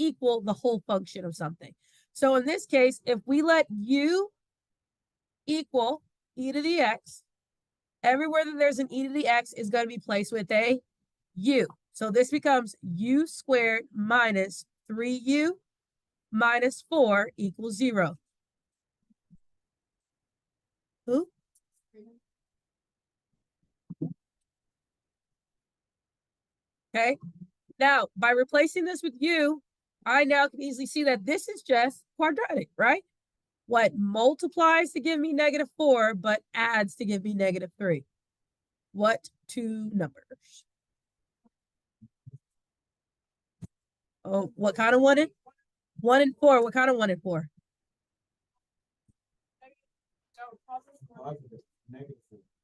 equal the whole function of something. So in this case, if we let u equal e to the x, everywhere that there's an e to the x is going to be placed with a u. So this becomes u squared minus 3u minus 4 equals 0. Who? Okay. Now, by replacing this with u, I now can easily see that this is just quadratic, right? What multiplies to give me -4, but adds to give me -3? What two numbers? Oh, what kind of 1 and 1 and 4? What kind of 1 and 4?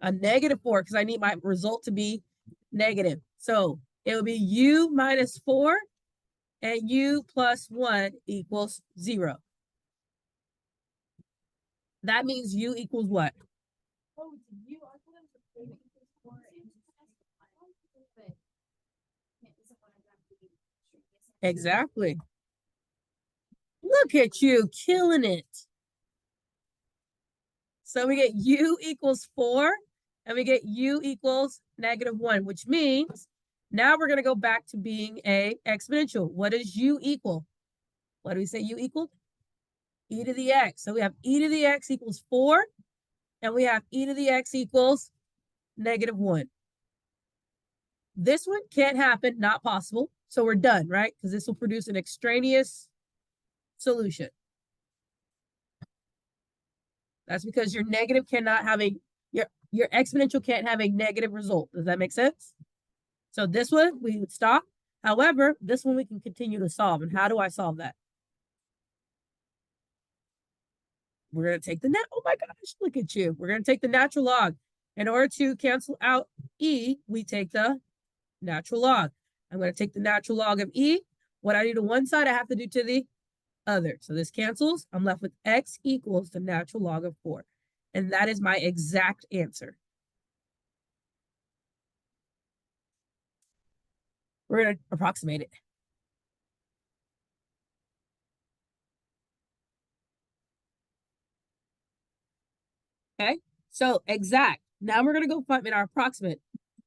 A -4, because I need my result to be negative. So it will be u minus 4 and u plus 1 equals 0. That means u equals what? Exactly. Look at you killing it. So we get u equals 4 and we get u equals -1, which means now we're going to go back to being a exponential. What does u equal? What do we say u equaled? E to the x. So we have e to the x equals 4 and we have e to the x equals -1. This one can't happen, not possible. So we're done, right? Because this will produce an extraneous solution. That's because your negative cannot have a, your exponential can't have a negative result. Does that make sense? So this one, we would stop. However, this one we can continue to solve. And how do I solve that? We're going to take the oh my gosh, look at you. We're going to take the natural log. In order to cancel out e, we take the natural log. I'm going to take the natural log of e. What I do to one side, I have to do to the other. So this cancels. I'm left with x equals the natural log of 4. And that is my exact answer. We're going to approximate it. Okay, so exact. Now we're going to go find our approximate.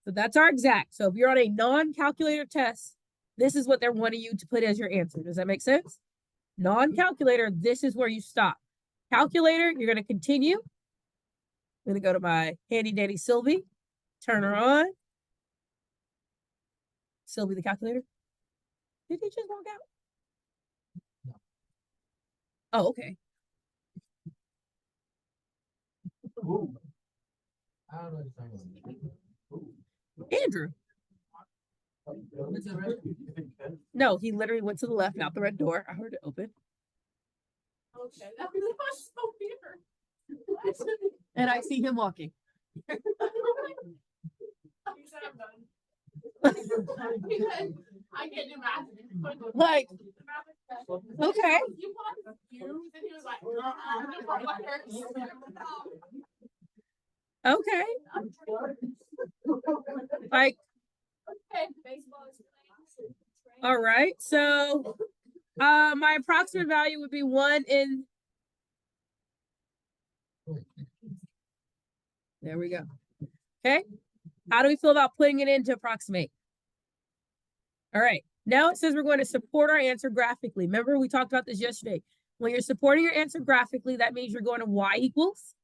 So that's our exact. So if you're on a non-calculator test, this is what they're wanting you to put as your answer. Does that make sense? Non-calculator, this is where you stop. Calculator, you're going to continue. I'm going to go to my handy dandy Sylvie. Turn her on. Sylvie, the calculator. Did he just walk out? No. Oh, okay. Ooh. I don't know. Andrew. No, he literally went to the left, out the red door. I heard it open. Okay, that was so weird. And I see him walking. I can't do math. Like, okay. Okay. Like, all right. So, my approximate value would be 1 in. There we go. Okay. How do we feel about putting it in to approximate? All right. Now it says we're going to support our answer graphically. Remember, we talked about this yesterday. When you're supporting your answer graphically, that means you're going to y equals.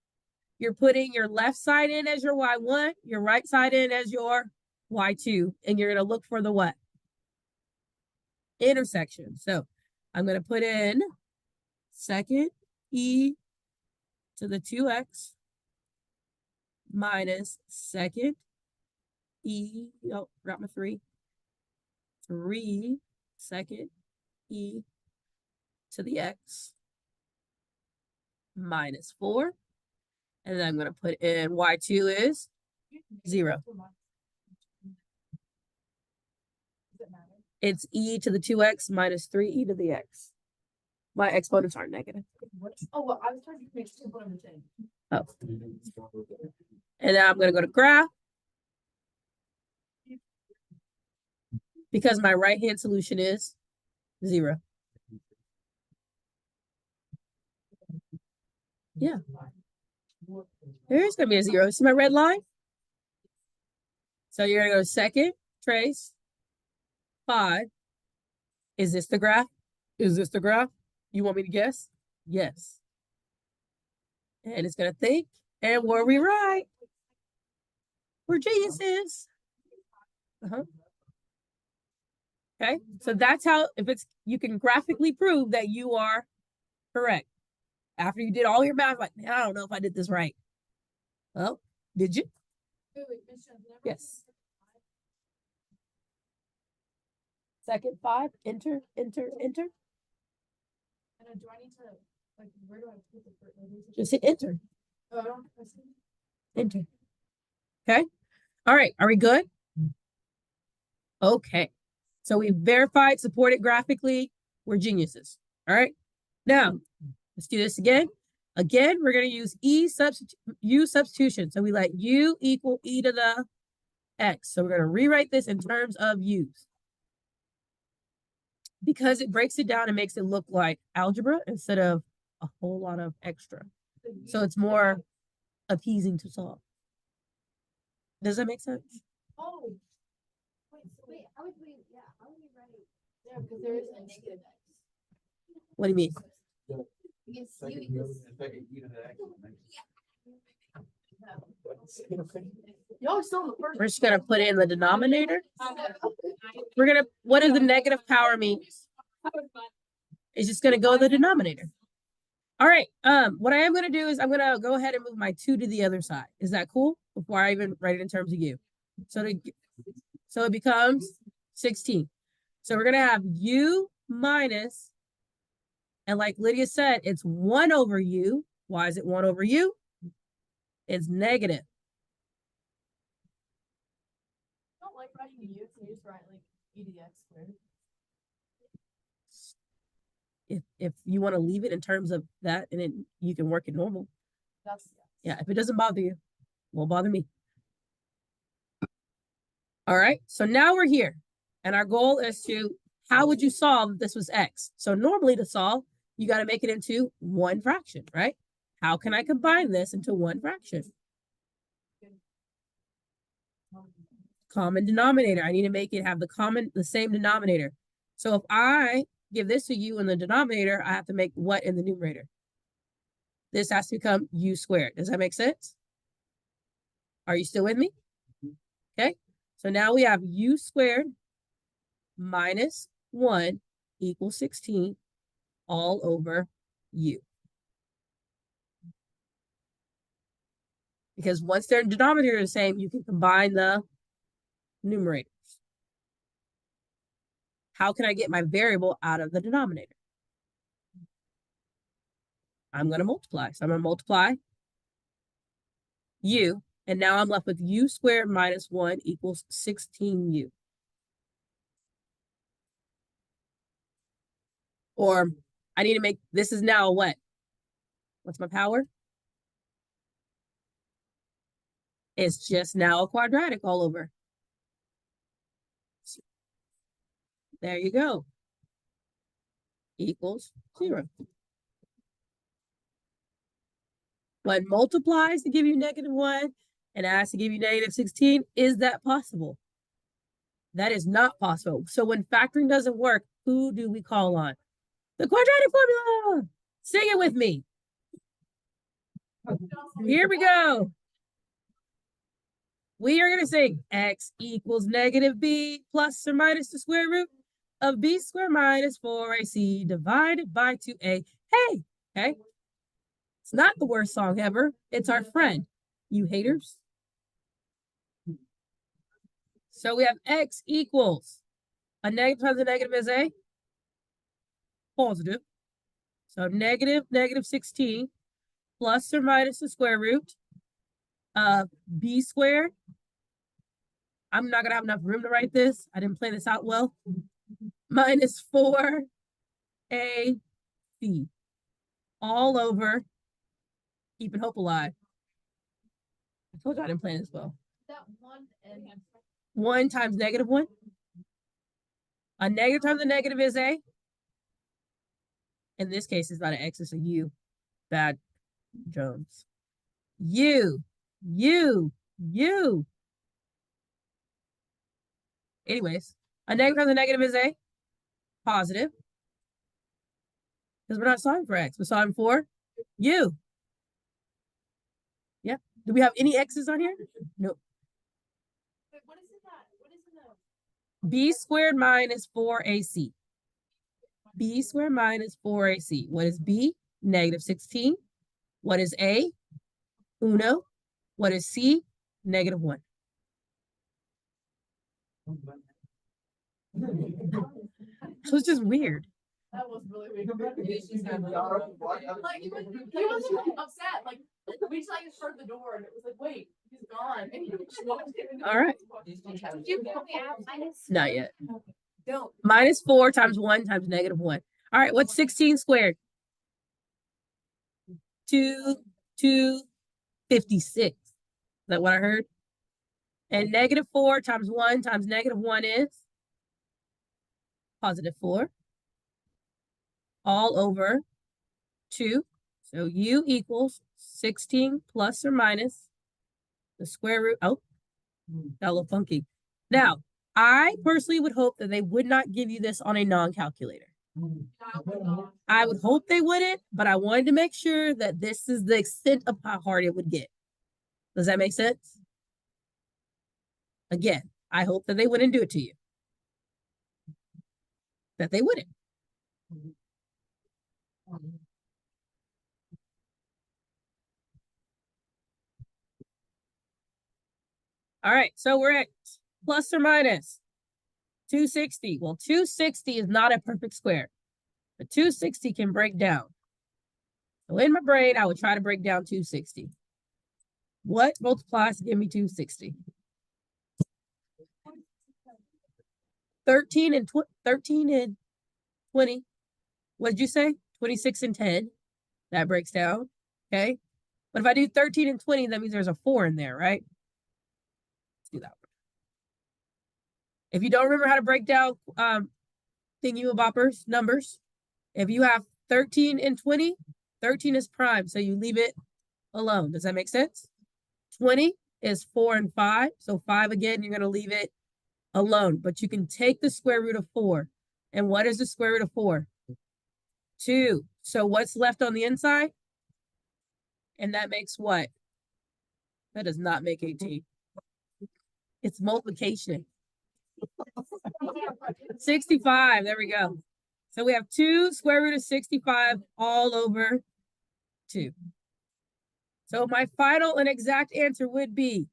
You're putting your left side in as your y1, your right side in as your y2, and you're going to look for the what? Intersection. So I'm going to put in second e to the 2x minus second e, oh, forgot my 3 second e to the x minus 4. And then I'm going to put in y2 is 0. It's e to the 2x minus 3e to the x. My exponents aren't negative. Oh, well, I was trying to make two on the thing. Oh. And now I'm going to go to graph. Because my right-hand solution is 0. Yeah. There's going to be a 0. See my red line? So you're going to go second, trace, 5. Is this the graph? Is this the graph? You want me to guess? Yes. And it's going to think. And were we right? We're geniuses. Okay. So that's how, if it's, you can graphically prove that you are correct. After you did all your math, like, I don't know if I did this right. Well, did you? Yes. Second 5, enter, enter, enter. And do I need to, like, where do I put the just hit enter. Oh, I don't enter. Okay. All right. Are we good? Okay. So we verified, supported graphically. We're geniuses. All right. Now, let's do this again. Again, we're going to use U substitution. So we let U equal e to the x. So we're going to rewrite this in terms of u's. Because it breaks it down and makes it look like algebra instead of a whole lot of extra. So it's more appeasing to solve. Does that make sense? Oh, wait, how would we, yeah, how would we write it? Yeah, because there is a negative x. What do you mean? We're just gonna put it in the denominator. We're gonna, what does the negative power mean? It's just gonna go in the denominator. All right. What I am gonna do is I'm gonna go ahead and move my 2 to the other side. Is that cool? Before I even write it in terms of u. So it becomes 16. So we're gonna have u minus, and like Lydia said, it's 1 over u. Why is it 1 over u? It's negative. I don't like writing the u, so you just write like e to the x squared. If you want to leave it in terms of that, and then you can work it normal. Yeah, if it doesn't bother you, it won't bother me. All right, so now we're here. And our goal is to, how would you solve if this was x? So normally to solve, you got to make it into one fraction, right? How can I combine this into one fraction? Common denominator. I need to make it have the same denominator. So if I give this to u in the denominator, I have to make what in the numerator? This has to become u squared. Does that make sense? Are you still with me? Okay. So now we have u squared minus 1 equals 16 all over u. Because once their denominator is the same, you can combine the numerators. How can I get my variable out of the denominator? I'm going to multiply. So I'm going to multiply u, and now I'm left with u squared minus 1 equals 16u. Or I need to make, this is now a what? What's my power? It's just now a quadratic all over. There you go. Equals 0. What multiplies to give you -1 and adds to give you -16, is that possible? That is not possible. So when factoring doesn't work, who do we call on? The quadratic formula. Sing it with me. Here we go. We are going to say x equals -b plus or minus the square root of b squared minus 4ac divided by 2a. Hey, okay. It's not the worst song ever. It's our friend, you haters. So we have x equals, a negative times a negative is a positive. So -16 plus or minus the square root of b squared. I'm not going to have enough room to write this. I didn't plan this out well. Minus 4ac all over, keeping hope alive. I told you I didn't plan this well. That 1 times -1. A negative times a negative is a. In this case, it's not an x, it's a u. Bad. Jones. U. Anyways, a negative times a negative is a positive. Because we're not solving for x. We're solving for u. Yep. Do we have any x's on here? Nope. Wait, what is that? What is that? B squared minus 4ac. B squared minus 4ac. What is B? Negative 16. What is A? Uno. What is C? Negative 1. So it's just weird. That was really weird. Like, he wasn't upset. Like, we just like shut the door and it was like, wait, he's gone. And he just walked in. All right. Did you get the app minus? Not yet. Don't. Minus 4 times 1 times negative 1. All right, what's 16 squared? 256. Is that what I heard? And negative 4 times 1 times negative 1 is positive 4. All over 2. So u equals 16 plus or minus the square root. Oh, got a little funky. Now, I personally would hope that they would not give you this on a non-calculator. I would hope they wouldn't, but I wanted to make sure that this is the extent of how hard it would get. Does that make sense? Again, I hope that they wouldn't do it to you. That they wouldn't. All right, so we're at plus or minus 260. Well, 260 is not a perfect square, but 260 can break down. So in my brain, I would try to break down 260. What multiplies to give me 260? 13 and 20. What did you say? 26 and 10. That breaks down. Okay. But if I do 13 and 20, that means there's a 4 in there, right? Let's do that one. If you don't remember how to break down thingy-boppers numbers, if you have 13 and 20, 13 is prime, so you leave it alone. Does that make sense? 20 is 4 and 5, so 5 again, you're going to leave it alone. But you can take the square root of 4. And what is the square root of 4? 2. So what's left on the inside? And that makes what? That does not make 18. It's multiplication. 65. There we go. So we have 2 square root of 65 all over 2. So my final and exact answer would be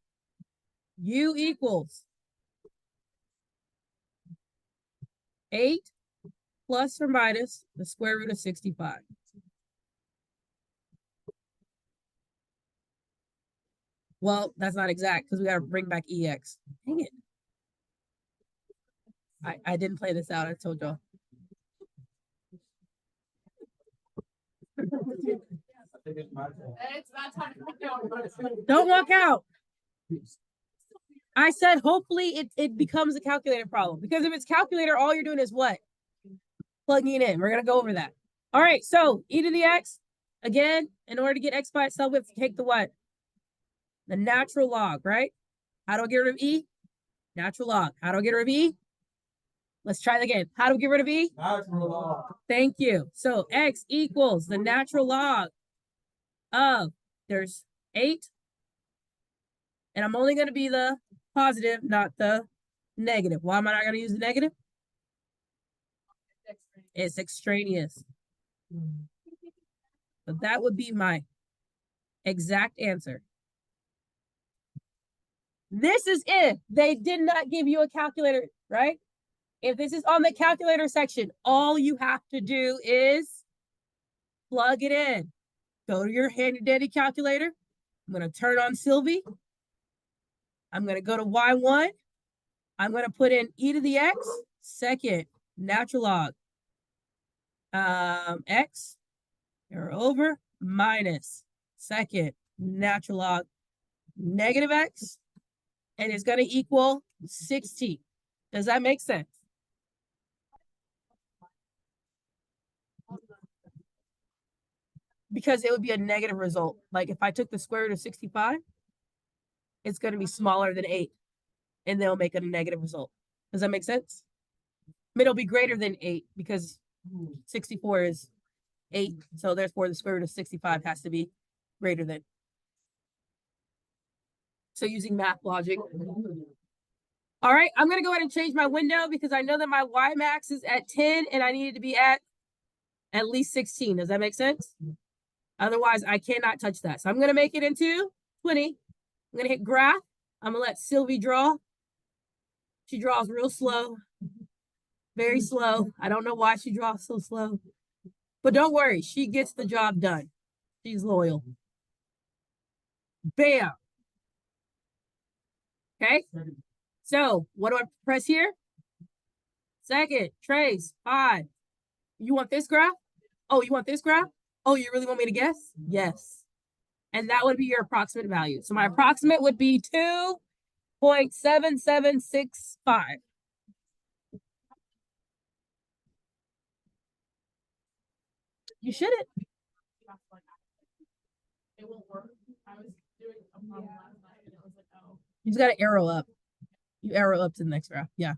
u equals 8 plus or minus the square root of 65. Well, that's not exact because we got to bring back EX. Dang it. I didn't play this out. I told y'all. Don't walk out. I said hopefully it becomes a calculator problem. Because if it's calculator, all you're doing is what? Plugging it in. We're going to go over that. All right, so e to the x. Again, in order to get x by itself, we have to take the what? The natural log, right? How do I get rid of e? Natural log. How do I get rid of e? Let's try it again. How do we get rid of e? Natural log. Thank you. So x equals the natural log of, there's 8. And I'm only going to be the positive, not the negative. Why am I not going to use the negative? It's extraneous. So that would be my exact answer. This is if they did not give you a calculator, right? If this is on the calculator section, all you have to do is plug it in. Go to your handy dandy calculator. I'm going to turn on Sylvie. I'm going to go to Y1. I'm going to put in e to the x, second natural log, x, or over, minus second natural log, negative x, and it's going to equal 16. Does that make sense? because it would be a negative result. Like if I took the square root of 65, it's going to be smaller than 8, and they'll make it a negative result. Does that make sense? I mean, it'll be greater than 8 because 64 is 8, so therefore the square root of 65 has to be greater than. So using math logic. All right, I'm going to go ahead and change my window because I know that my Y max is at 10 and I need it to be at least 16. Does that make sense? Otherwise, I cannot touch that. So I'm going to make it into 20. I'm going to hit graph. I'm going to let Sylvie draw. She draws real slow, very slow. I don't know why she draws so slow, but don't worry. She gets the job done. She's loyal. Bam. Okay. So what do I press here? Second, trace, 5. You want this graph? Oh, you want this graph? Oh, you really want me to guess? Yes. And that would be your approximate value. So my approximate would be 2.7765. You shouldn't. It won't work. I was doing a problem last night and it was like, oh. You just got to arrow up. You arrow up to the next graph. Yeah.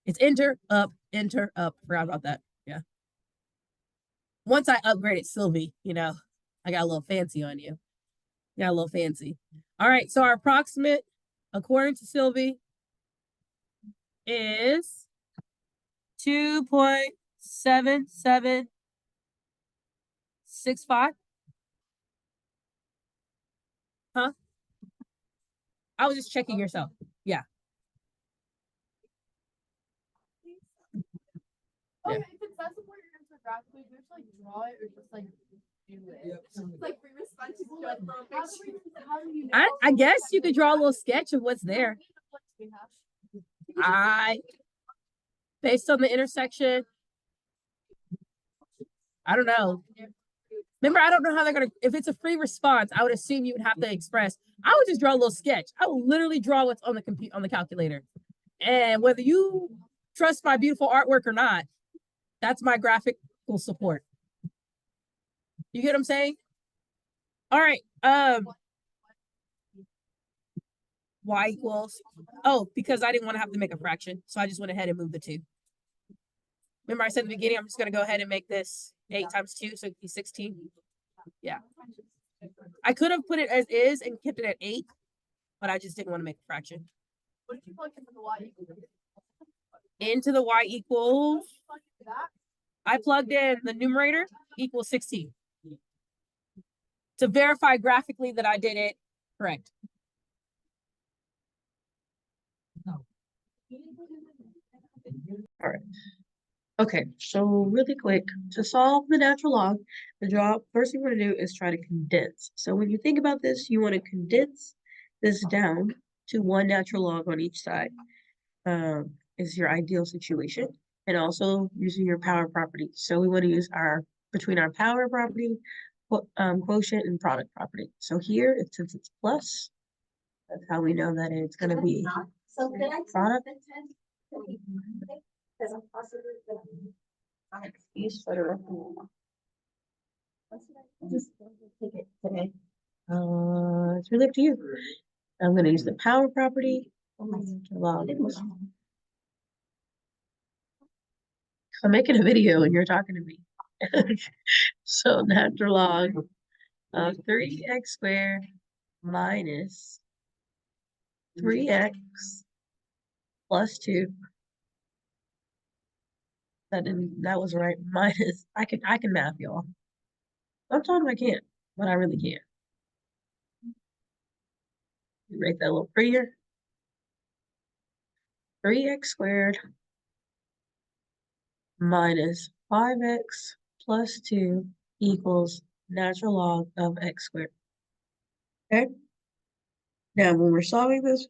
It's enter, up, enter, up. Forgot about that. Yeah. Once I upgraded Sylvie, I got a little fancy on you. Got a little fancy. All right. So our approximate, according to Sylvie, is 2.7765. Huh? I was just checking yourself. Yeah. Oh, yeah. If it's accessible, you're going to graphically, do you have to draw it or just do it? It's like free response. How do you know? I guess you could draw a little sketch of what's there. Based on the intersection. I don't know. Remember, I don't know how they're going to, if it's a free response, I would assume you would have to express. I would just draw a little sketch. I would literally draw what's on the on the calculator. And whether you trust my beautiful artwork or not, that's my graphical support. You get what I'm saying? All right. Y equals, because I didn't want to have to make a fraction. So I just went ahead and moved the 2. Remember I said in the beginning, I'm just going to go ahead and make this 8 times 2, so it'd be 16. Yeah. I could have put it as is and kept it at 8, but I just didn't want to make a fraction. What did you plug into the Y equals? Into the Y equals, I plugged in the numerator equals 16 to verify graphically that I did it correct. All right. Okay, so really quick, to solve the natural log, first thing we're going to do is try to condense. So when you think about this, you want to condense this down to 1 natural log on each side. Is your ideal situation. And also using your power property. So we want to use between our power property, quotient, and product property. So here, since it's plus, that's how we know that it's going to be product. Excuse for just take it today. It's really up to you. I'm going to use the power property. I'm making a video and you're talking to me. So natural log of 3x squared minus 3x plus 2. That was right. Minus, I can math, y'all. Sometimes I can't, but I really can't. Make that a little prettier. 3x squared minus 5x plus 2 equals natural log of x squared. Okay? Now, when we're solving this,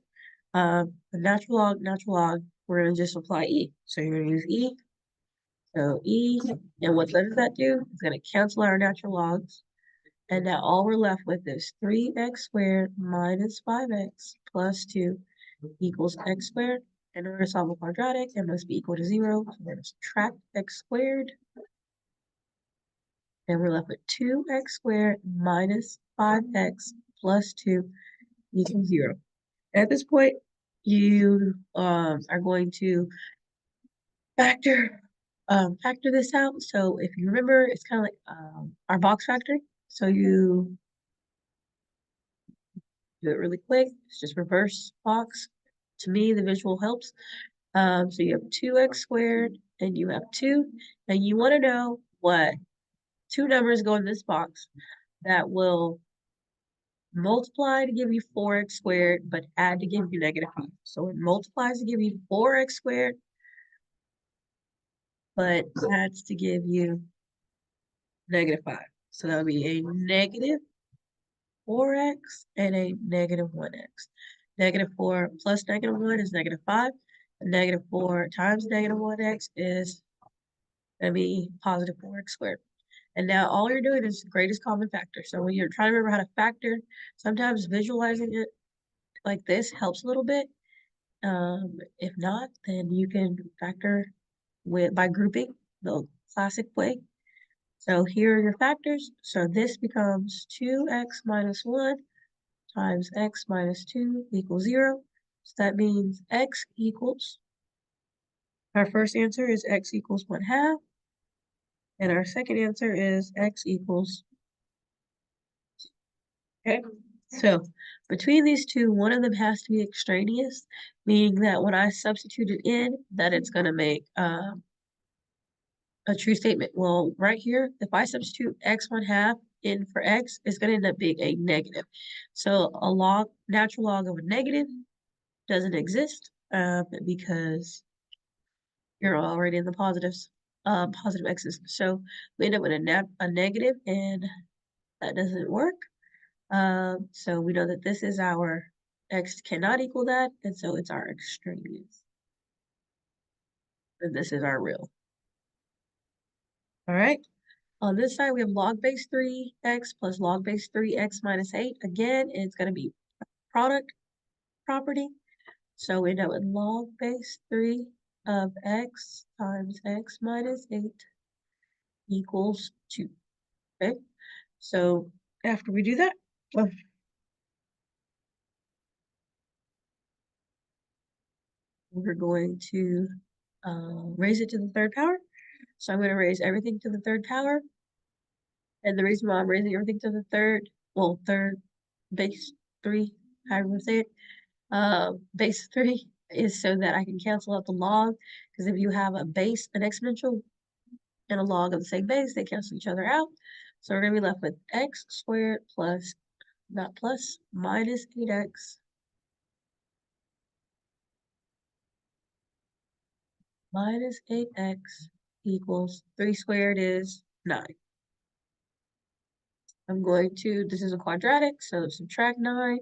the natural log, we're going to just apply e. So you're going to use e. So e, and what does that do? It's going to cancel our natural logs. And now all we're left with is 3x squared minus 5x plus 2 equals x squared. In order to solve a quadratic, it must be equal to 0. So we're going to subtract x squared And we're left with 2x squared minus 5x plus 2 equals 0. At this point, you are going to factor this out. So if you remember, it's kind of like our box factor. So you do it really quick. It's just reverse box. To me, the visual helps. So you have 2x squared and you have 2. And you want to know what two numbers go in this box that will multiply to give you 4x squared, but add to give you negative 5. So it multiplies to give you 4x squared, but adds to give you negative 5. So that would be a negative 4x and a negative 1x. Negative 4 plus negative 1 is negative 5. And negative 4 times negative 1x is going to be positive 4x squared. And now all you're doing is greatest common factor. So when you're trying to remember how to factor, sometimes visualizing it like this helps a little bit. If not, then you can factor by grouping the classic way. So here are your factors. So this becomes 2x minus 1 times x minus 2 equals 0. So that means x equals, our first answer is x equals 1/2. And our second answer is x equals, okay? So between these two, one of them has to be extraneous, meaning that when I substitute it in, that it's going to make a true statement. Well, right here, if I substitute x 1/2 in for x, it's going to end up being a negative. So a natural log of a negative doesn't exist because you're already in the positives, positive x's. So we end up with a negative, and that doesn't work. So we know that this is our x cannot equal that, and so it's our extraneous. And this is our real. All right. On this side, we have log base 3x plus log base 3x minus 8. Again, it's going to be product property. So we end up with log base 3 of x times x minus 8 equals 2. Okay. So after we do that, we're going to raise it to the third power. So I'm going to raise everything to the third power. And the reason why I'm raising everything to the third base 3, however you say it, base 3 is so that I can cancel out the log. Because if you have an exponential, and a log of the same base, they cancel each other out. So we're going to be left with x squared plus, not plus, minus 8x minus 8x equals 3 squared is 9. I'm going to, this is a quadratic, so subtract 9.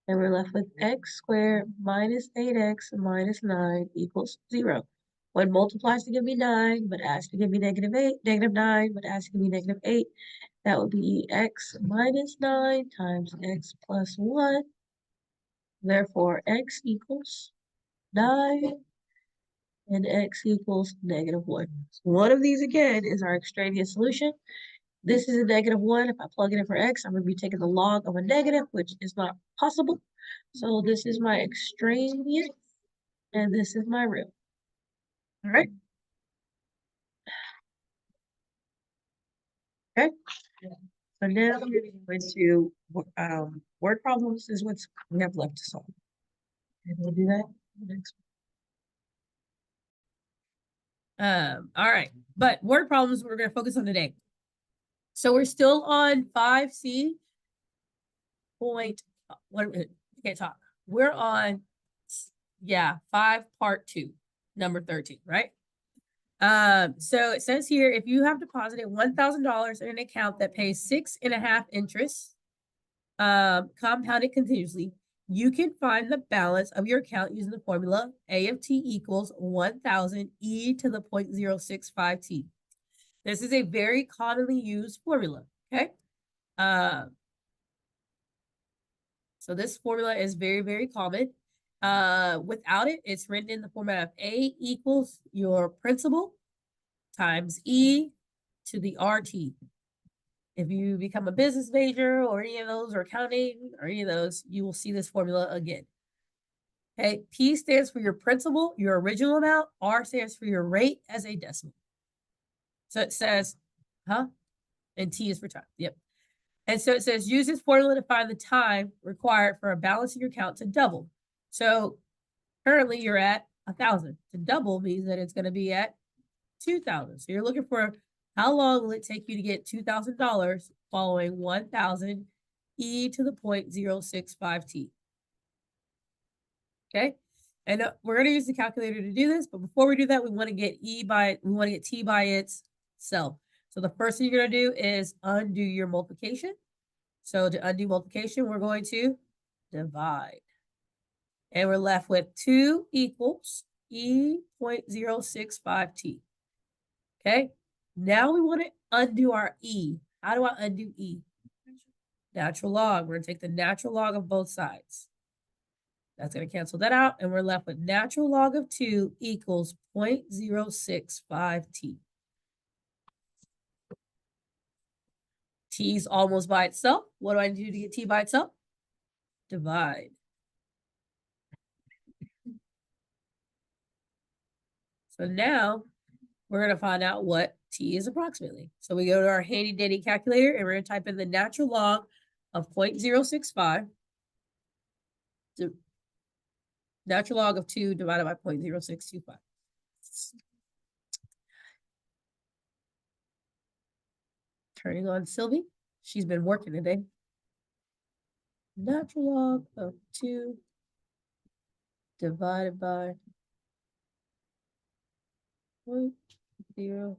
And we're left with x squared minus 8x minus 9 equals 0. One multiplies to give me 9, but adds to give me negative 9, but adds to give me negative 8. That would be x minus 9 times x plus 1. Therefore, x equals 9 and x equals negative 1. So one of these, again, is our extraneous solution. This is a negative 1. If I plug it in for x, I'm going to be taking the log of a negative, which is not possible. So this is my extraneous, and this is my real. All right. Okay. So now we're going to word problems is what we have left to solve. And we'll do that next. All right, but word problems we're going to focus on today. So we're still on 5C point, what, I can't talk. We're on, 5 part 2, number 13, right? So it says here, if you have deposited $1,000 in an account that pays 6.5 interest, compounded continuously, you can find the balance of your account using the formula A of t equals 1,000 e to the 0.065 t. This is a very commonly used formula, okay? So this formula is very, very common. Without it, it's written in the format of A equals your principal times E to the RT. If you become a business major or any of those, or accounting or any of those, you will see this formula again. Okay, P stands for your principal, your original amount. R stands for your rate as a decimal. So it says, and T is for time. Yep. And so it says, use this formula to find the time required for a balance in your account to double. So currently you're at 1,000. To double means that it's going to be at 2,000. So you're looking for how long will it take you to get $2,000 following 1,000 e to the 0.065 t. Okay, and we're going to use the calculator to do this, but before we do that, we want to get t by itself. So the first thing you're going to do is undo your multiplication. So to undo multiplication, we're going to divide. And we're left with 2 equals e.065t. Okay, now we want to undo our e. How do I undo e? Natural log. We're going to take the natural log of both sides. That's going to cancel that out, and we're left with natural log of 2 equals 0.065t. T is almost by itself. What do I do to get t by itself? Divide. So now we're going to find out what t is approximately. So we go to our handy dandy calculator, and we're going to type in the natural log of 0.065. Natural log of 2 divided by 0.0625. Turning on Sylvie. She's been working today. Natural log of 2 divided by 0.065.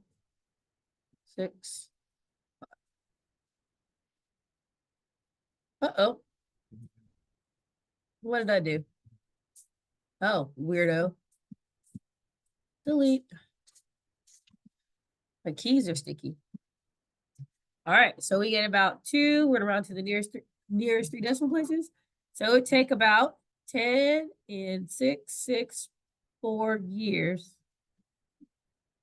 Uh-oh. What did I do? Oh, weirdo. Delete. My keys are sticky. All right, so we get about 2. We're going to round to the nearest 3 decimal places. So it would take about 10 and 4 years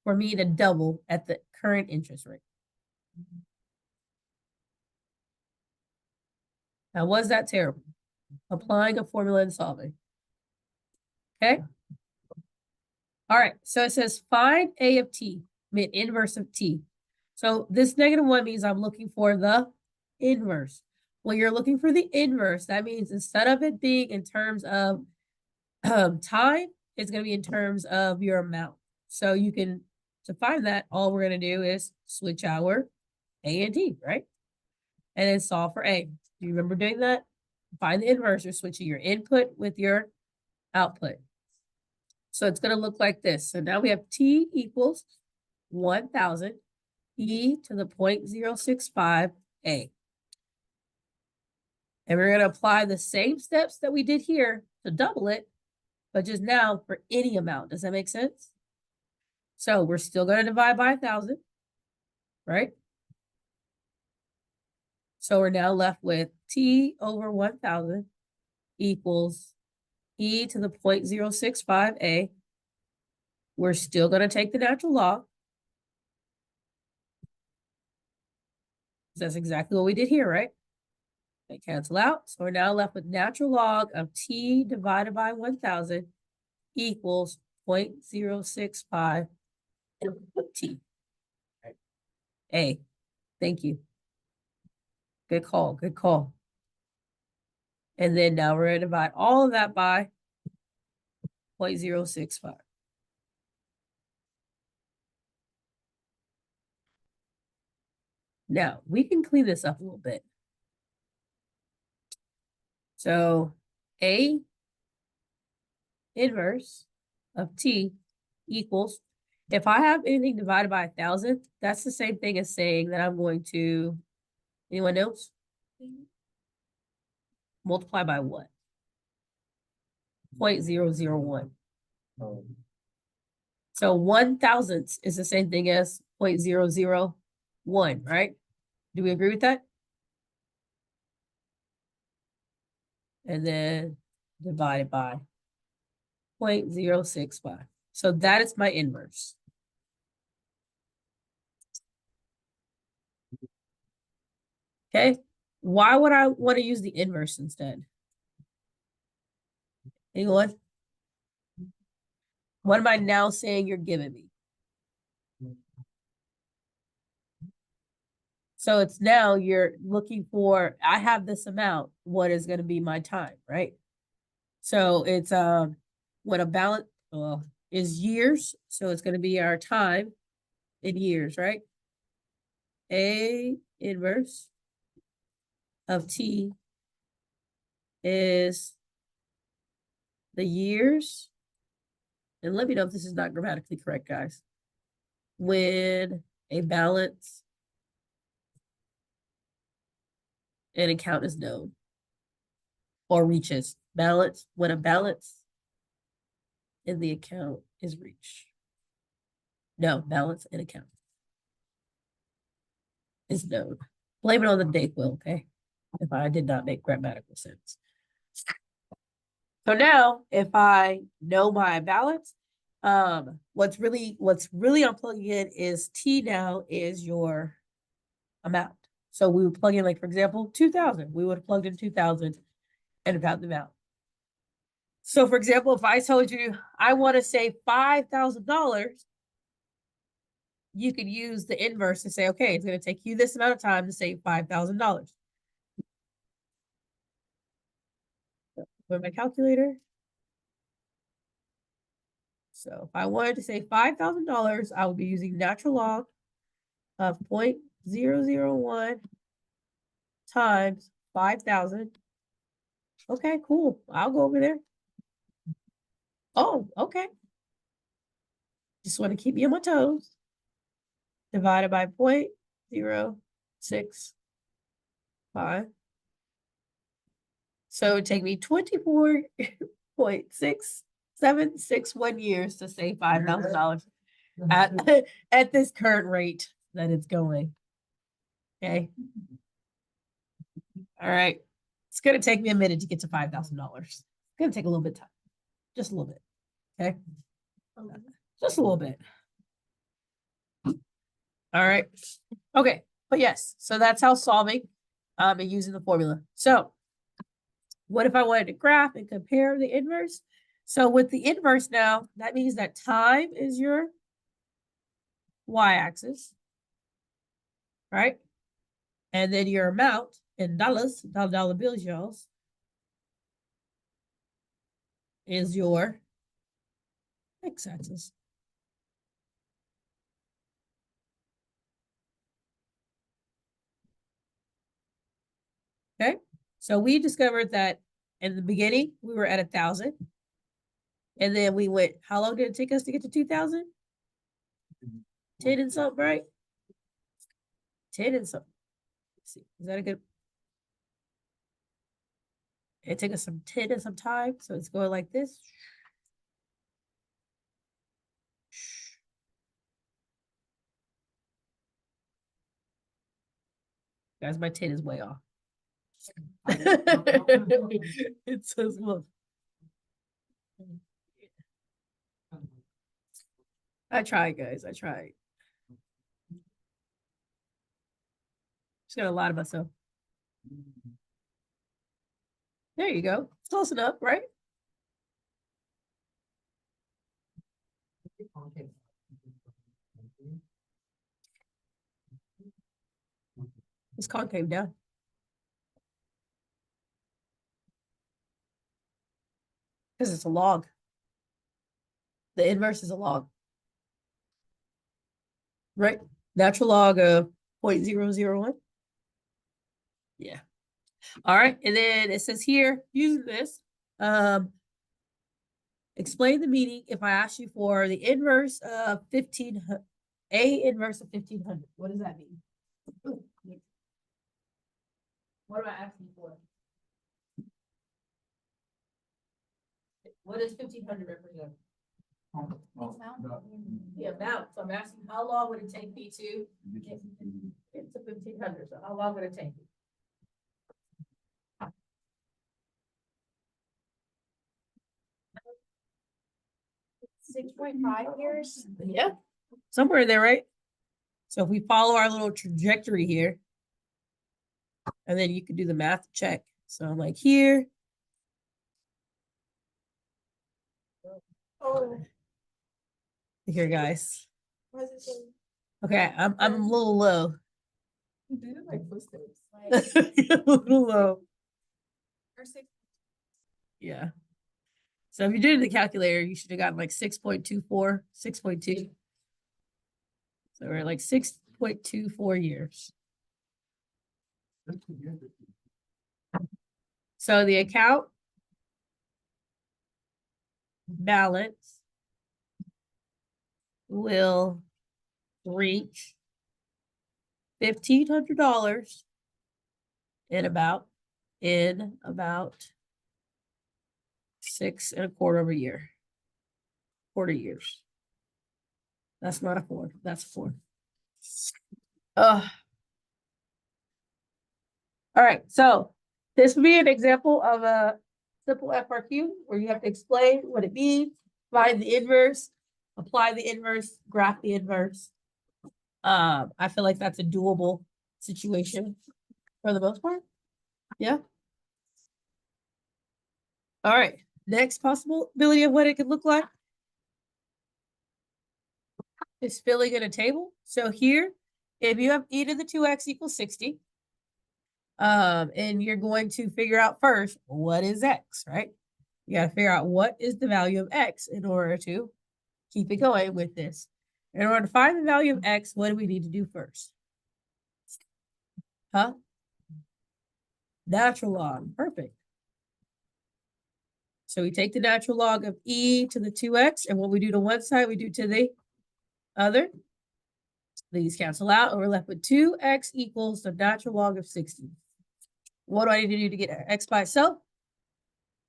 for me to double at the current interest rate. Now, was that terrible? Applying a formula and solving. Okay. All right, so it says find A of t, mean inverse of t. So this -1 means I'm looking for the inverse. When you're looking for the inverse, that means instead of it being in terms of time, it's going to be in terms of your amount. So you can, to find that, all we're going to do is switch our A and t, right? And then solve for A. Do you remember doing that? Find the inverse, you're switching your input with your output. So it's going to look like this. So now we have t equals 1,000 e to the 0.065 a. And we're going to apply the same steps that we did here to double it, but just now for any amount. Does that make sense? So we're still going to divide by 1,000, right? So we're now left with t over 1,000 equals e to the 0.065 a. We're still going to take the natural log. That's exactly what we did here, right? They cancel out. So we're now left with natural log of t divided by 1,000 equals 0.065 t. A. Thank you. Good call. Good call. And then now we're going to divide all of that by 0.065. Now, we can clean this up a little bit. So, A inverse of t equals, if I have anything divided by 1,000, that's the same thing as saying that I'm going to, anyone else? Multiply by what? 0.001. So 1,000th is the same thing as 0.001, right? Do we agree with that? And then divided by 0.065. So that is my inverse. Okay, why would I want to use the inverse instead? Anyone? What am I now saying you're giving me? So it's now you're looking for, I have this amount, what is going to be my time, right? So it's what a balance is years. So it's going to be our time in years, right? A inverse of T is the years. And let me know if this is not grammatically correct, guys. When a balance and account is known or reaches balance, when a balance in the account is reached. No, balance in account is known. Blame it on the date, Will, okay? If I did not make grammatical sense. So now, if I know my balance, what's really I'm plugging in is T now is your amount. So we would plug in, like, for example, 2,000. We would have plugged in 2,000 and found the amount. So, for example, if I told you I want to save $5,000, you could use the inverse to say, okay, it's going to take you this amount of time to save $5,000. With my calculator. So if I wanted to save $5,000, I would be using natural log of 0.001 times 5,000. Okay, cool. I'll go over there. Oh, okay. Just want to keep me on my toes. Divided by 0.065. So it would take me 24.6761 years to save $5,000 at this current rate that it's going. Okay. All right. It's going to take me a minute to get to $5,000. It's going to take a little bit of time. Just a little bit. Okay. Just a little bit. All right. Okay. But yes, so that's how solving and using the formula. So what if I wanted to graph and compare the inverse? So with the inverse now, that means that time is your y-axis, right? And then your amount in dollars, dollar bills, y'all, is your x-axis. Okay, so we discovered that in the beginning we were at 1,000, and then we went. How long did it take us to get to 2,000? 10 and something, right? 10 and something. Let's see, is that a good? It took us some 10 and some time, so it's going like this. Guys, my 10 is way off. It says, look. I tried, guys. I tried. Just got a lot of myself. There you go. It's close enough, right? It's concave down. Because it's a log. The inverse is a log. Right? Natural log of 0.001. Yeah. All right. And then it says here, using this, explain the meaning if I ask you for the inverse of 1,500, A inverse of 1,500. What does that mean? What am I asking for? What does 1,500 represent? The amount. So I'm asking, how long would it take me to get to 1,500? So how long would it take me? 6.5 years. Yeah, somewhere in there, right? So if we follow our little trajectory here, and then you can do the math check. So I'm like here. Oh, Here, guys. why is it so? Okay, I'm a little low. You did it like footsteps. A little low. Or 6. Yeah. So if you did it in the calculator, you should have gotten like 6.24, 6.2. So we're like 6.24 years. So the account balance will reach $1,500 in about 6.25 of a year. 40 years. That's not a 4. That's a 4. All right. So this would be an example of a simple FRQ where you have to explain what it means, find the inverse, apply the inverse, graph the inverse. I feel like that's a doable situation for the most part. Yeah. All right. Next possibility of what it could look like is filling in a table. So here, if you have e to the 2x equals 60, and you're going to figure out first, what is x, right? You got to figure out what is the value of x in order to keep it going with this. In order to find the value of x, what do we need to do first? Huh? Natural log. Perfect. So we take the natural log of e to the 2x, and what we do to one side, we do to the other. These cancel out, and we're left with 2x equals the natural log of 60. What do I need to do to get x by itself?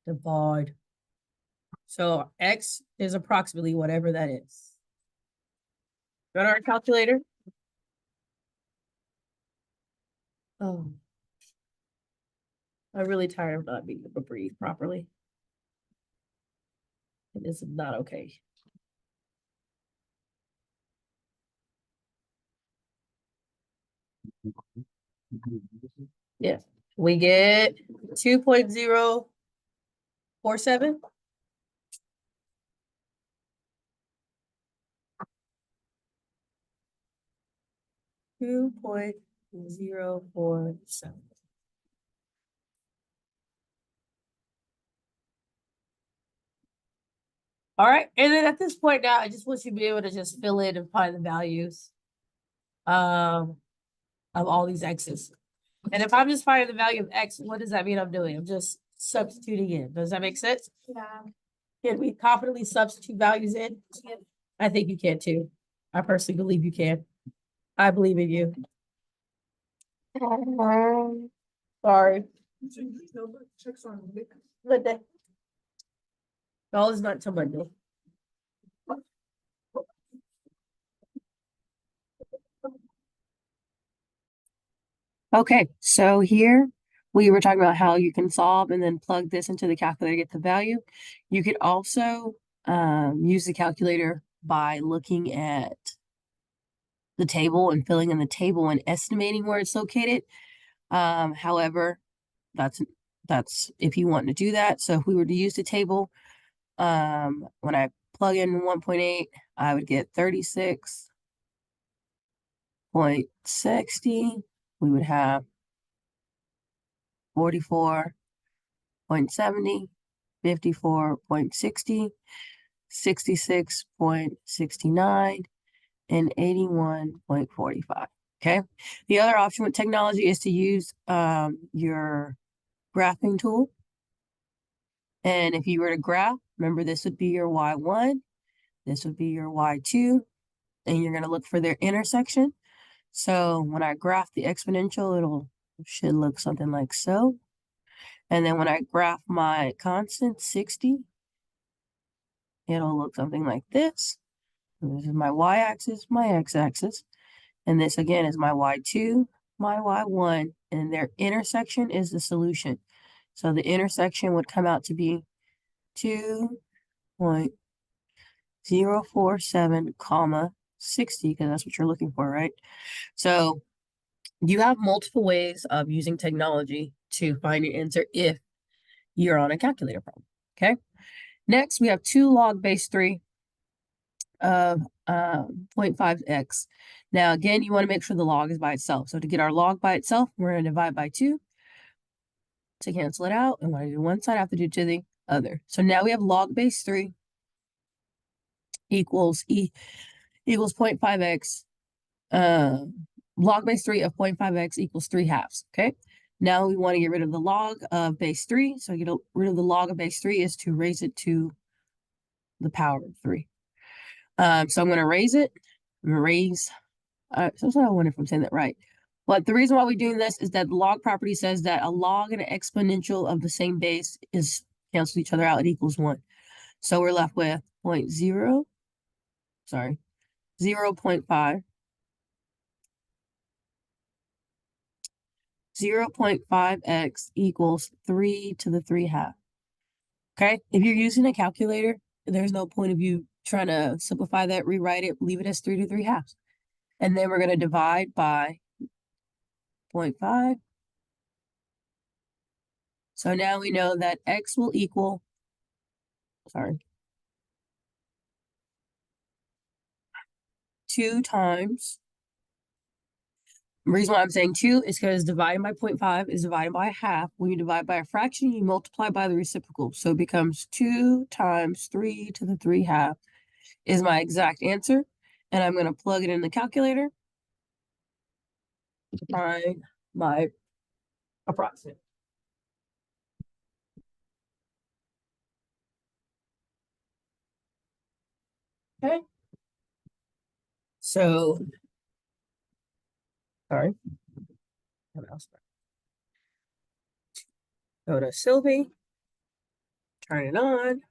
Divide. So x is approximately whatever that is. Go to our calculator. Oh, I'm really tired of not being able to breathe properly. This is not okay. Yeah, we get 2.047. $2.047. All right, and then at this point now, I just want you to be able to just fill in and find the values of all these x's. And if I'm just finding the value of x, what does that mean I'm doing? I'm just substituting in. Does that make sense? Yeah. Can we confidently substitute values in? Yeah. I think you can too. I personally believe you can. I believe in you. Sorry. Monday. No, it's not until Monday. Okay, so here we were talking about how you can solve and then plug this into the calculator to get the value. You could also use the calculator by looking at the table and filling in the table and estimating where it's located. However, that's if you want to do that. So if we were to use the table, when I plug in 1.8, I would get 36.60. We would have 44.70, 54.60, 66.69, and 81.45. Okay. The other option with technology is to use your graphing tool. And if you were to graph, remember this would be your y1, this would be your y2, and you're going to look for their intersection. So when I graph the exponential, should look something like so. And then when I graph my constant, 60, it'll look something like this. This is my y-axis, my x-axis. And this again is my y2, my y1, and their intersection is the solution. So the intersection would come out to be 2.047, comma 60, because that's what you're looking for, right? So you have multiple ways of using technology to find an answer if you're on a calculator problem. Okay. Next, we have 2 log base 3 of 0.5x. Now, again, you want to make sure the log is by itself. So to get our log by itself, we're going to divide by 2 to cancel it out. And when I do one side, I have to do to the other. So now we have log base 3 equals 0.5x. Log base 3 of 0.5x equals 3/2. Okay. Now we want to get rid of the log of base 3. So get rid of the log of base 3 is to raise it to the power of 3. So I'm going to raise it. I'm going to raise. Sometimes I wonder if I'm saying that right. But the reason why we're doing this is that the log property says that a log and an exponential of the same base is cancel each other out. It equals 1. So we're left with 0.5 0.5x equals 3 to the 3/2. Okay, if you're using a calculator, there's no point of you trying to simplify that, rewrite it, leave it as 3 to 3/2. And then we're going to divide by 0.5. So now we know that x will equal, 2 times. The reason why I'm saying 2 is because dividing by 0.5 is divided by 1/2. When you divide by a fraction, you multiply by the reciprocal. So it becomes 2 times 3 to the 3/2 is my exact answer. And I'm going to plug it in the calculator to find my approximate. Okay. So, sorry. Go to Sylvie, turn it on.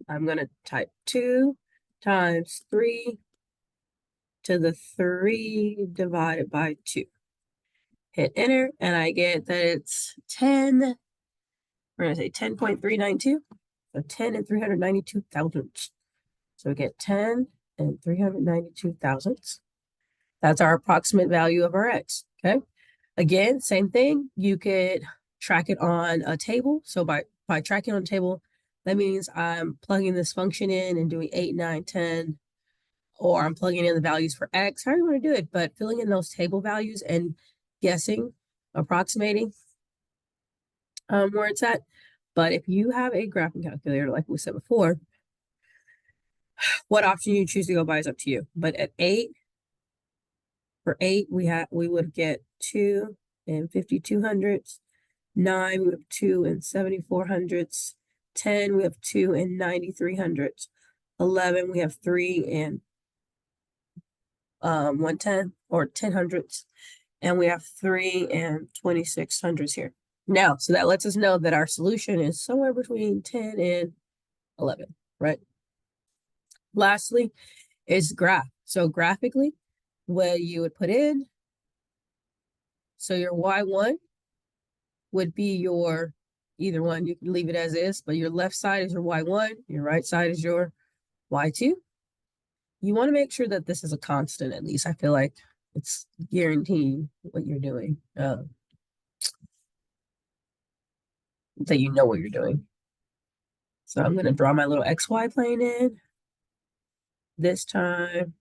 I'm going to type 2 times 3 to the 3 divided by 2. Hit enter, and I get that it's 10. We're going to say 10.392. So 10 and 392 thousandths. So we get 10 and 392 thousandths. That's our approximate value of our x. Okay. Again, same thing. You could track it on a table. So by tracking on a table, that means I'm plugging this function in and doing 8, 9, 10, or I'm plugging in the values for x, however you want to do it, but filling in those table values and guessing, approximating where it's at. But if you have a graphing calculator, like we said before, what option you choose to go by is up to you. But at 8, for 8, we would get 2 and 52 hundredths. 9, we have 2 and 74 hundredths. 10, we have 2 and 93 hundredths. 11, we have 3 and 110 or 10 hundredths. And we have 3 and 26 hundredths here. Now, so that lets us know that our solution is somewhere between 10 and 11, right? Lastly is graph. So graphically, what you would put in, so your y1 would be your, either one, you can leave it as is, but your left side is your y1, your right side is your y2. You want to make sure that this is a constant, at least. I feel like it's guaranteeing what you're doing. That you know what you're doing. So I'm going to draw my little XY plane in. This time,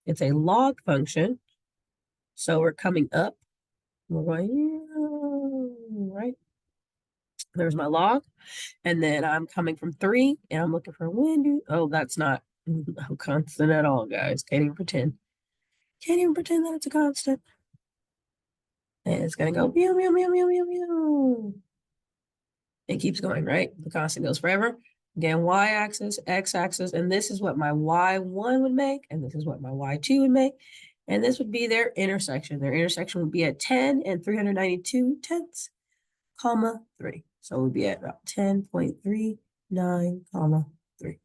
it's a log function. So we're coming up. We're going, right? There's my log. And then I'm coming from 3, and I'm looking for when oh, that's not a constant at all, guys. Can't even pretend. Can't even pretend that it's a constant. And it's going to go, meow, meow, meow, meow, meow, meow. It keeps going, right? The constant goes forever. Again, y-axis, x-axis, and this is what my y1 would make, and this is what my y2 would make, and this would be their intersection. Their intersection would be at 10 and 392 tenths, comma 3. So it would be at about 10.39, comma 3.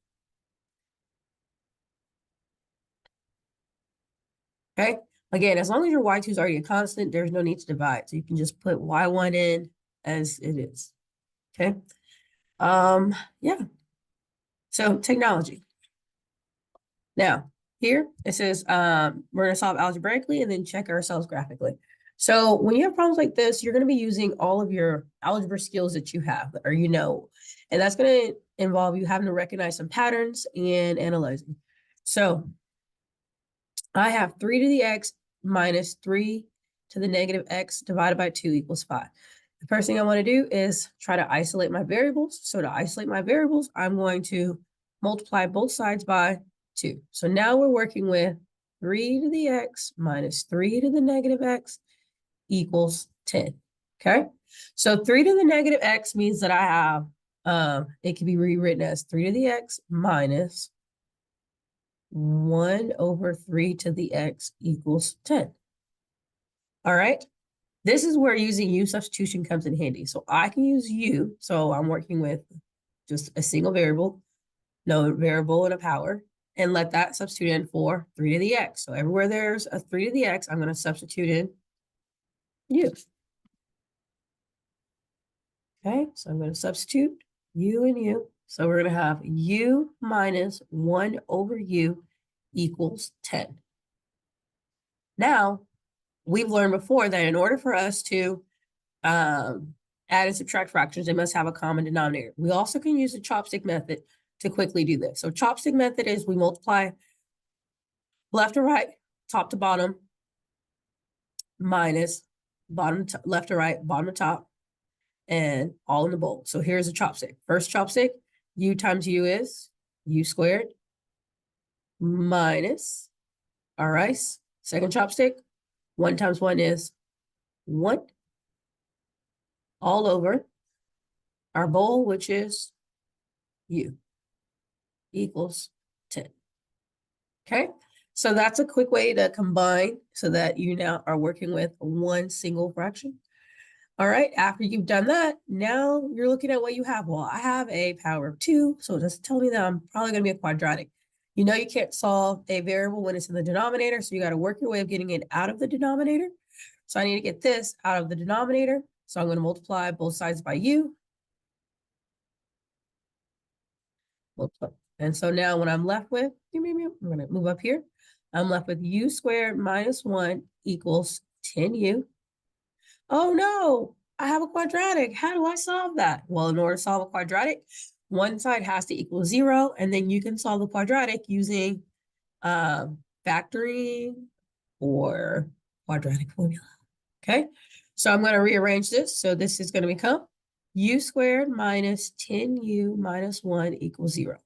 Okay, again, as long as your y2 is already a constant, there's no need to divide. So you can just put y1 in as it is. Okay, yeah. So technology. Now, here, it says we're going to solve algebraically and then check ourselves graphically. So when you have problems like this, you're going to be using all of your algebra skills that you have, or you know, and that's going to involve you having to recognize some patterns and analyzing. So I have 3 to the x minus 3 to the negative x divided by 2 equals 5. The first thing I want to do is try to isolate my variables. So to isolate my variables, I'm going to multiply both sides by 2. So now we're working with 3 to the x minus 3 to the negative x equals 10. Okay, so 3 to the negative x means that I have, it can be rewritten as 3 to the x minus 1 over 3 to the x equals 10. All right, this is where using u substitution comes in handy. So I can use u, so I'm working with just a single variable, no variable and a power, and let that substitute in for 3 to the x. So everywhere there's a 3 to the x, I'm going to substitute in u. Okay, so I'm going to substitute u and u. So we're going to have u minus 1 over u equals 10. Now, we've learned before that in order for us to add and subtract fractions, they must have a common denominator. We also can use the chopstick method to quickly do this. So chopstick method is we multiply left to right, top to bottom, minus bottom to left to right, bottom to top, and all in the bowl. So here's a chopstick. First chopstick, u times u is u squared minus our rice. Second chopstick, 1 times 1 is 1, all over our bowl, which is u, equals 10. Okay, so that's a quick way to combine so that you now are working with one single fraction. All right, after you've done that, now you're looking at what you have. Well, I have a power of 2, so it doesn't tell me that I'm probably going to be a quadratic. You know you can't solve a variable when it's in the denominator, so you got to work your way of getting it out of the denominator. So I need to get this out of the denominator. So I'm going to multiply both sides by u. And so now what I'm left with, I'm going to move up here. I'm left with u squared minus 1 equals 10u. Oh no, I have a quadratic. How do I solve that? Well, in order to solve a quadratic, one side has to equal 0, and then you can solve the quadratic using factoring or quadratic formula. Okay, so I'm going to rearrange this. So this is going to become u squared minus 10u minus 1 equals 0.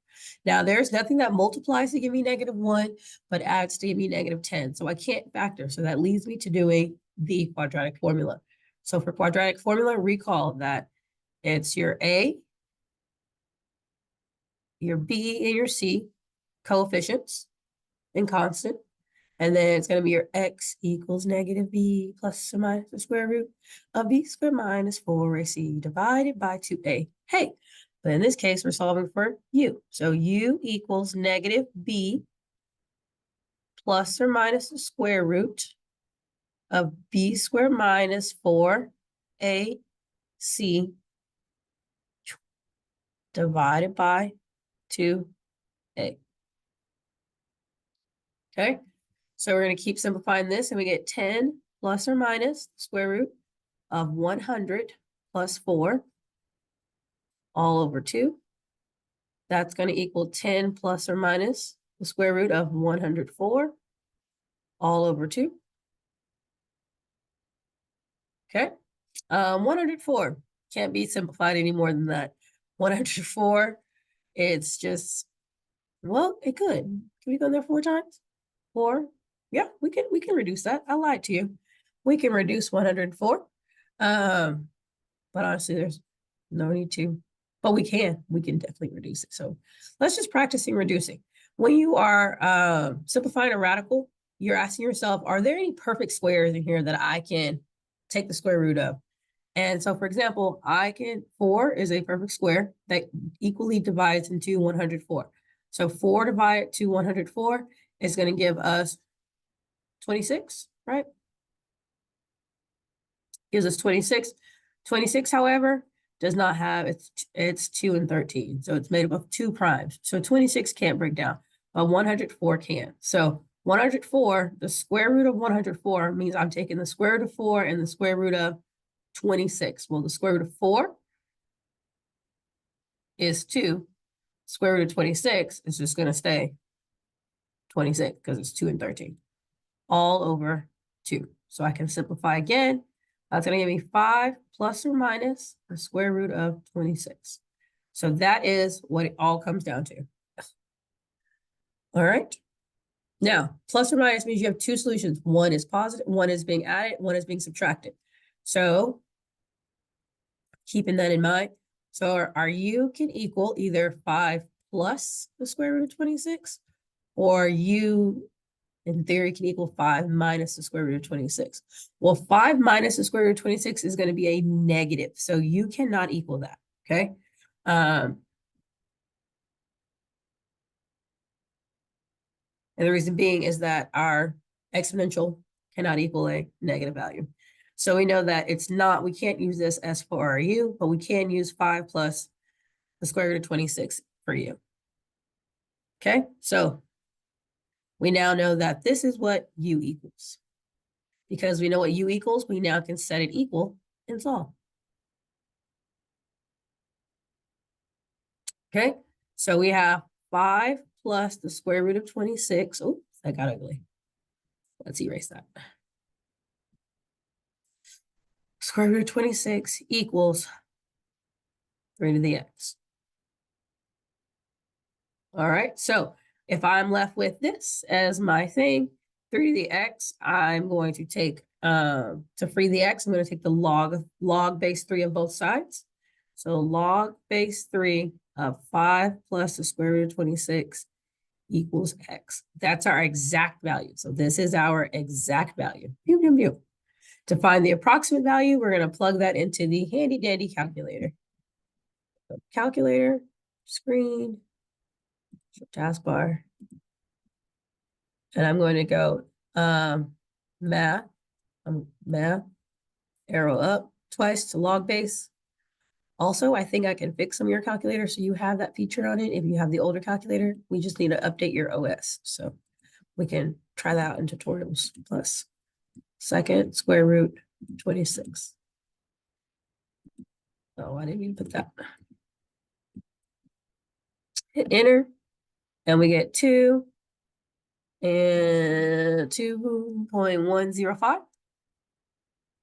Now, there's nothing that multiplies to give me -1, but adds to give me -10. So I can't factor. So that leads me to doing the quadratic formula. So for quadratic formula, recall that it's your A, your B, and your C coefficients and constant. And then it's going to be your x equals -b plus or minus the square root of b squared minus 4ac divided by 2a. Hey, but in this case, we're solving for u. So u equals -b plus or minus the square root of b squared minus 4ac divided by 2a. Okay, so we're going to keep simplifying this, and we get 10 plus or minus the square root of 100 plus 4 all over 2. That's going to equal 10 plus or minus the square root of 104 all over 2. Okay, 104 can't be simplified any more than that. 104, it's just, well, it could. Can we go there 4 times? 4? Yeah, we can reduce that. I lied to you. We can reduce 104. But honestly, there's no need to. But we can definitely reduce it. So let's just practicing reducing. When you are simplifying a radical, you're asking yourself, are there any perfect squares in here that I can take the square root of? And so, for example, 4 is a perfect square that equally divides into 104. So 4 divided to 104 is going to give us 26, right? Gives us 26. 26, however, does not have, it's 2 and 13. So it's made up of 2 primes. So 26 can't break down. but 104 can. So 104, the square root of 104 means I'm taking the square root of 4 and the square root of 26. Well, the square root of 4 is 2. Square root of 26 is just going to stay 26 because it's 2 and 13. All over 2. So I can simplify again. That's going to give me 5 plus or minus the square root of 26. So that is what it all comes down to. All right. Now, plus or minus means you have two solutions. One is positive, one is being added, one is being subtracted. So keeping that in mind. So our u can equal either 5 plus the square root of 26, or u in theory can equal 5 minus the square root of 26. Well, 5 minus the square root of 26 is going to be a negative. So you cannot equal that. Okay. And the reason being is that our exponential cannot equal a negative value. So we know that it's not, we can't use this as for our u, but we can use 5 plus the square root of 26 for u. Okay, so we now know that this is what u equals. Because we know what u equals, we now can set it equal and solve. Okay, so we have 5 plus the square root of 26. Oh, that got ugly. Let's erase that. Square root of 26 equals 3 to the x. All right, so if I'm left with this as my thing, 3 to the x, I'm going to take, to free the x, I'm going to take the log base 3 of both sides. So log base 3 of 5 plus the square root of 26 equals x. That's our exact value. So this is our exact value. Pew, pew, pew. To find the approximate value, we're going to plug that into the handy dandy calculator. So calculator, screen, taskbar. And I'm going to go math, arrow up twice to log base. Also, I think I can fix some of your calculators so you have that feature on it. If you have the older calculator, we just need to update your OS. So we can try that out in tutorials. Plus second square root 26. Oh, I didn't even put that. Hit enter, and we get 2 and 2.105.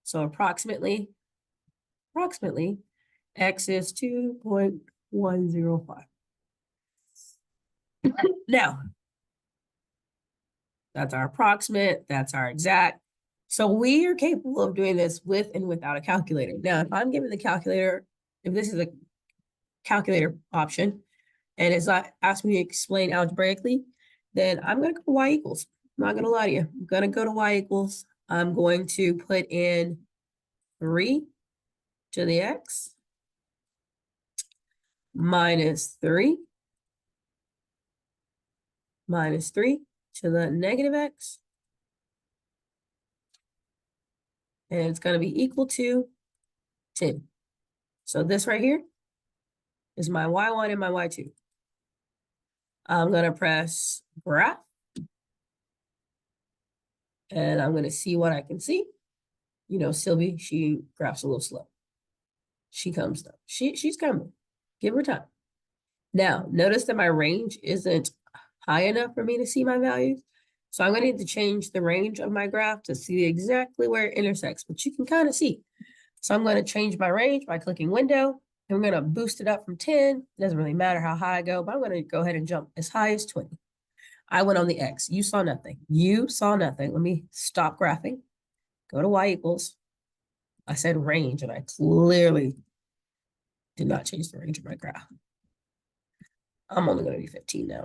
So approximately, x is 2.105. Now, that's our approximate, that's our exact. So we are capable of doing this with and without a calculator. Now, if I'm given the calculator, if this is a calculator option, and it's not asking me to explain algebraically, then I'm going to go to y equals. I'm not going to lie to you. I'm going to go to y equals. I'm going to put in 3 to the x minus 3 minus 3 to the negative x. And it's going to be equal to 10. So this right here is my y1 and my y2. I'm going to press graph. And I'm going to see what I can see. You know, Sylvie, she graphs a little slow. She comes though. She's coming. Give her time. Now, notice that my range isn't high enough for me to see my values. So I'm going to need to change the range of my graph to see exactly where it intersects, but you can kind of see. So I'm going to change my range by clicking window. And we're going to boost it up from 10. It doesn't really matter how high I go, but I'm going to go ahead and jump as high as 20. I went on the X. You saw nothing. You saw nothing. Let me stop graphing. Go to y equals. I said range, and I clearly did not change the range of my graph. I'm only going to be 15 now.